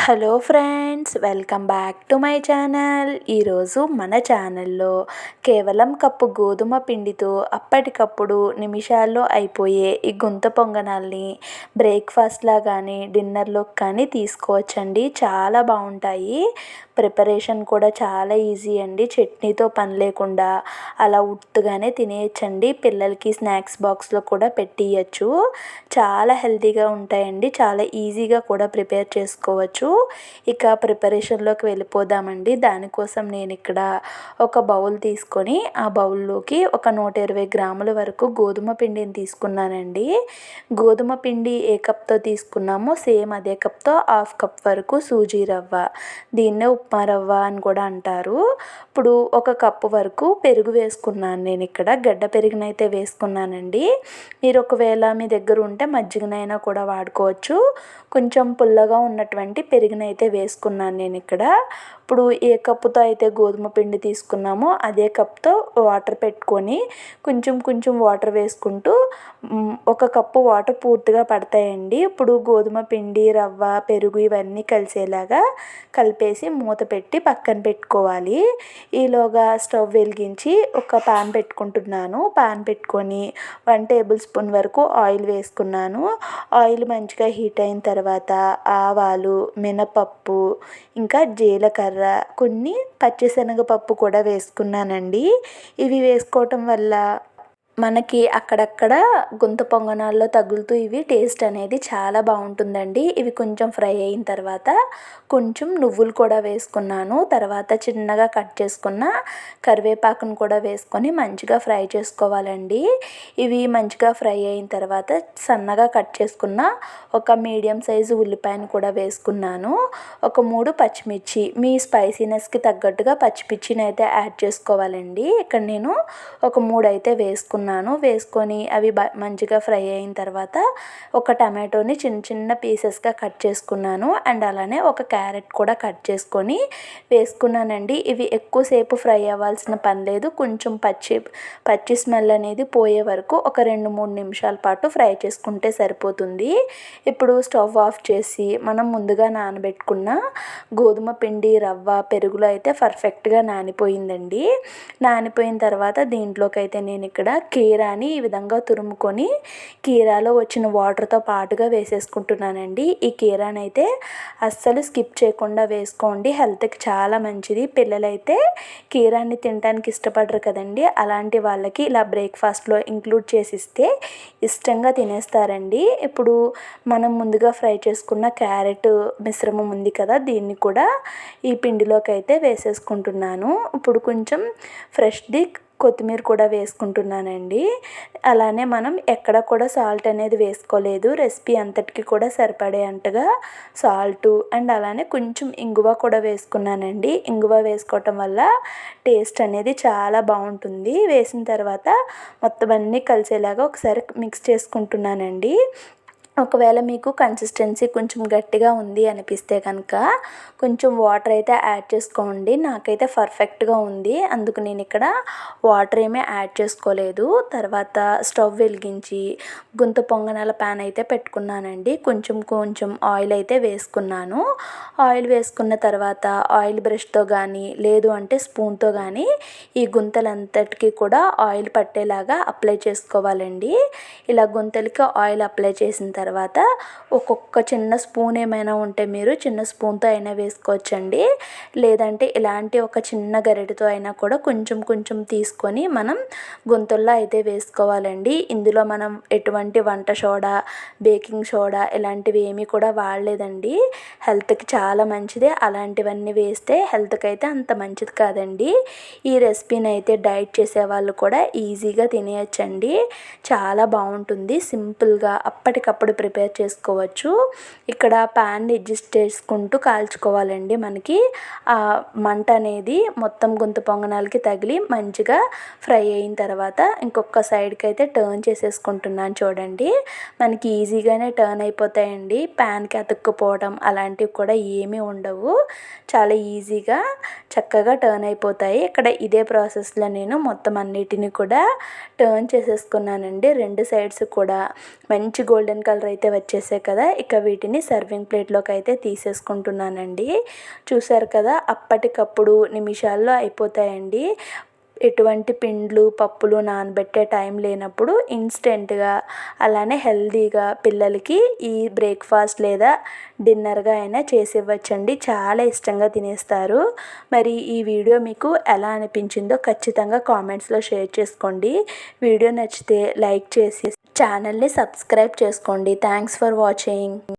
Hello friends, welcome back to my channel. ఈరోజు మన ఛానల్లో కేవలం కప్పు గోధుమ పిండితో అప్పటికప్పుడు నిమిషాల్లో అయిపోయే ఈ గుంత పొంగనాల్ని బ్రేక్ఫాస్ట్లా కానీ డిన్నర్లో కానీ తీసుకోవచ్చండి. చాలా బాగుంటాయి. ప్రిపరేషన్ కూడా చాలా ఈజీ అండి. చట్నీతో పని లేకుండా అలా ఉత్తుగానే తినేయచ్చండి. పిల్లలకి స్నాక్స్ బాక్స్లో కూడా పెట్టియచ్చు. చాలా హెల్తీగా ఉంటాయండి. చాలా ఈజీగా కూడా ప్రిపేర్ చేసుకోవచ్చు. ఇక ప్రిపరేషన్లోకి వెళ్ళిపోదామండి. దానికోసం నేను ఇక్కడ ఒక బౌల్ తీసుకొని ఆ బౌల్లోకి ఒక 120 గ్రాముల వరకు గోధుమ పిండిని తీసుకున్నానండి. గోధుమ పిండి ఏ కప్తో తీసుకున్నామో సేమ్ అదే కప్తో హాఫ్ కప్ వరకు సూజీ రవ్వ, దీన్నే ఉప్మా రవ్వ అని కూడా అంటారు. ఇప్పుడు ఒక కప్పు వరకు పెరుగు వేసుకున్నాను. నేను ఇక్కడ గడ్డ పెరుగునైతే వేసుకున్నానండి. మీరు ఒకవేళ మీ దగ్గర ఉంటే మజ్జిగనైనా కూడా వాడుకోవచ్చు. కొంచెం పుల్లగా ఉన్నటువంటి పెరుగునైతే వేసుకున్నాను నేను ఇక్కడ. ఇప్పుడు ఏ కప్పుతో అయితే గోధుమ పిండి తీసుకున్నామో అదే కప్తో వాటర్ పెట్టుకొని కొంచెం కొంచెం వాటర్ వేసుకుంటూ ఒక కప్పు వాటర్ పూర్తిగా పడతాయండి. ఇప్పుడు గోధుమ పిండి, రవ్వ, పెరుగు ఇవన్నీ కలిసేలాగా కలిపేసి మూత పెట్టి పక్కన పెట్టుకోవాలి. ఈలోగా స్టవ్ వెలిగించి ఒక పాన్ పెట్టుకుంటున్నాను. పాన్ పెట్టుకొని 1 టేబుల్ స్పూన్ వరకు ఆయిల్ వేసుకున్నాను. ఆయిల్ మంచిగా హీట్ అయిన తర్వాత ఆవాలు, మినపప్పు, ఇంకా జీలకర్ర, కొన్ని పచ్చిశనగపప్పు కూడా వేసుకున్నానండి. ఇవి వేసుకోవటం వల్ల మనకి అక్కడక్కడ గుంత పొంగనాల్లో తగులుతూ ఇవి టేస్ట్ అనేది చాలా బాగుంటుందండి. ఇవి కొంచెం ఫ్రై అయిన తర్వాత కొంచెం నువ్వులు కూడా వేసుకున్నాను. తర్వాత చిన్నగా కట్ చేసుకున్న కరివేపాకును కూడా వేసుకొని మంచిగా ఫ్రై చేసుకోవాలండి. ఇవి మంచిగా ఫ్రై అయిన తర్వాత సన్నగా కట్ చేసుకున్న ఒక మీడియం సైజు ఉల్లిపాయను కూడా వేసుకున్నాను. ఒక 3 పచ్చిమిర్చి, మీ స్పైసీనెస్కి తగ్గట్టుగా పచ్చిమిర్చిని అయితే యాడ్ చేసుకోవాలండి. ఇక్కడ నేను ఒక 3 అయితే వేసుకొని అవి మంచిగా ఫ్రై అయిన తర్వాత ఒక టమాటోని చిన్న చిన్న పీసెస్గా కట్ చేసుకున్నాను. అండ్ అలానే ఒక క్యారెట్ కూడా కట్ చేసుకొని వేసుకున్నానండి. ఇవి ఎక్కువసేపు ఫ్రై అవ్వాల్సిన పని లేదు. కొంచెం పచ్చి స్మెల్ అనేది పోయే వరకు ఒక 2-3 నిమిషాల పాటు ఫ్రై చేసుకుంటే సరిపోతుంది. ఇప్పుడు స్టవ్ ఆఫ్ చేసి మనం ముందుగా నానబెట్టుకున్న గోధుమ పిండి, రవ్వ, పెరుగులో అయితే పర్ఫెక్ట్గా నానిపోయిందండి. నానిపోయిన తర్వాత దీంట్లోకి అయితే నేను ఇక్కడ కీరాని ఈ విధంగా తురుముకొని కీరాలో వచ్చిన వాటర్తో పాటుగా వేసేసుకుంటున్నానండి. ఈ కీరాని అయితే అస్సలు స్కిప్ చేయకుండా వేసుకోండి. హెల్త్కి చాలా మంచిది. పిల్లలైతే కీరాన్ని తినడానికి ఇష్టపడరు కదండి. అలాంటి వాళ్ళకి ఇలా బ్రేక్ఫాస్ట్లో ఇంక్లూడ్ చేసిస్తే ఇష్టంగా తినేస్తారండి. ఇప్పుడు మనం ముందుగా ఫ్రై చేసుకున్న క్యారెట్ మిశ్రమం ఉంది కదా, దీన్ని కూడా ఈ పిండిలోకి అయితే వేసేసుకుంటున్నాను. ఇప్పుడు కొంచెం ఫ్రెష్ది కొత్తిమీర కూడా వేసుకుంటున్నానండి. అలానే మనం ఎక్కడ కూడా సాల్ట్ అనేది వేసుకోలేదు. రెసిపీ అంతటికి కూడా సరిపడే అంతగా సాల్టు అండ్ అలానే కొంచెం ఇంగువ కూడా వేసుకున్నానండి. ఇంగువ వేసుకోవటం వల్ల టేస్ట్ అనేది చాలా బాగుంటుంది. వేసిన తర్వాత మొత్తం అన్నీ కలిసేలాగా ఒకసారి మిక్స్ చేసుకుంటున్నానండి. ఒకవేళ మీకు కన్సిస్టెన్సీ కొంచెం గట్టిగా ఉంది అనిపిస్తే కనుక కొంచెం వాటర్ అయితే యాడ్ చేసుకోండి. నాకైతే పర్ఫెక్ట్గా ఉంది, అందుకు నేను ఇక్కడ వాటర్ ఏమీ యాడ్ చేసుకోలేదు. తర్వాత స్టవ్ వెలిగించి గుంత పొంగనాల ప్యాన్ అయితే పెట్టుకున్నానండి. కొంచెం కొంచెం ఆయిల్ అయితే వేసుకున్నాను. ఆయిల్ వేసుకున్న తర్వాత ఆయిల్ బ్రష్తో కానీ లేదు అంటే స్పూన్తో కానీ ఈ గుంతలంతటికీ కూడా ఆయిల్ పట్టేలాగా అప్లై చేసుకోవాలండి. ఇలా గుంతలకి ఆయిల్ అప్లై చేసిన తర్వాత ఒక్కొక్క చిన్న స్పూన్ ఏమైనా ఉంటే మీరు చిన్న స్పూన్తో అయినా వేసుకోవచ్చండి. లేదంటే ఇలాంటి ఒక చిన్న గరిటెతో అయినా కూడా కొంచెం కొంచెం తీసుకొని మనం గుంతల్లో అయితే వేసుకోవాలండి. ఇందులో మనం ఎటువంటి వంట సోడా, బేకింగ్ సోడా ఇలాంటివి ఏమీ కూడా వాడలేదండి. హెల్త్కి చాలా మంచిది. అలాంటివన్నీ వేస్తే హెల్త్కి అయితే అంత మంచిది కాదండి. ఈ రెసిపీని అయితే డైట్ చేసే వాళ్ళు కూడా ఈజీగా తినేయచ్చండి. చాలా బాగుంటుంది. సింపుల్గా అప్పటికప్పుడు ప్రిపేర్ చేసుకోవచ్చు. ఇక్కడ ప్యాన్ని అడ్జస్ట్ చేసుకుంటూ కాల్చుకోవాలండి. మనకి ఆ మంట అనేది మొత్తం గుంత పొంగనాలకి తగిలి మంచిగా ఫ్రై అయిన తర్వాత ఇంకొక సైడ్కి అయితే టర్న్ చేసేసుకుంటున్నాను. చూడండి, మనకి ఈజీగానే టర్న్ అయిపోతాయండి. ప్యాన్కి అతుక్కుపోవడం అలాంటివి కూడా ఏమీ ఉండవు. చాలా ఈజీగా చక్కగా టర్న్ అయిపోతాయి. ఇక్కడ ఇదే ప్రాసెస్లో నేను మొత్తం అన్నిటిని కూడా టర్న్ చేసేసుకున్నానండి. 2 సైడ్స్ కూడా మంచి గోల్డెన్ కలర్ కలర్ అయితే వచ్చేసాయి కదా. ఇక వీటిని సర్వింగ్ ప్లేట్లోకి అయితే తీసేసుకుంటున్నానండి. చూసారు కదా, అప్పటికప్పుడు నిమిషాల్లో అయిపోతాయండి. ఎటువంటి పిండ్లు పప్పులు నానబెట్టే టైం లేనప్పుడు ఇన్స్టెంట్గా అలానే హెల్తీగా పిల్లలకి ఈ బ్రేక్ఫాస్ట్ లేదా డిన్నర్గా అయినా చేసి ఇవ్వచ్చండి. చాలా ఇష్టంగా తినేస్తారు. మరి ఈ వీడియో మీకు ఎలా అనిపించిందో ఖచ్చితంగా కామెంట్స్లో షేర్ చేసుకోండి. వీడియో నచ్చితే లైక్ చేసి ఛానల్ని సబ్స్క్రైబ్ చేసుకోండి. Thanks for watching.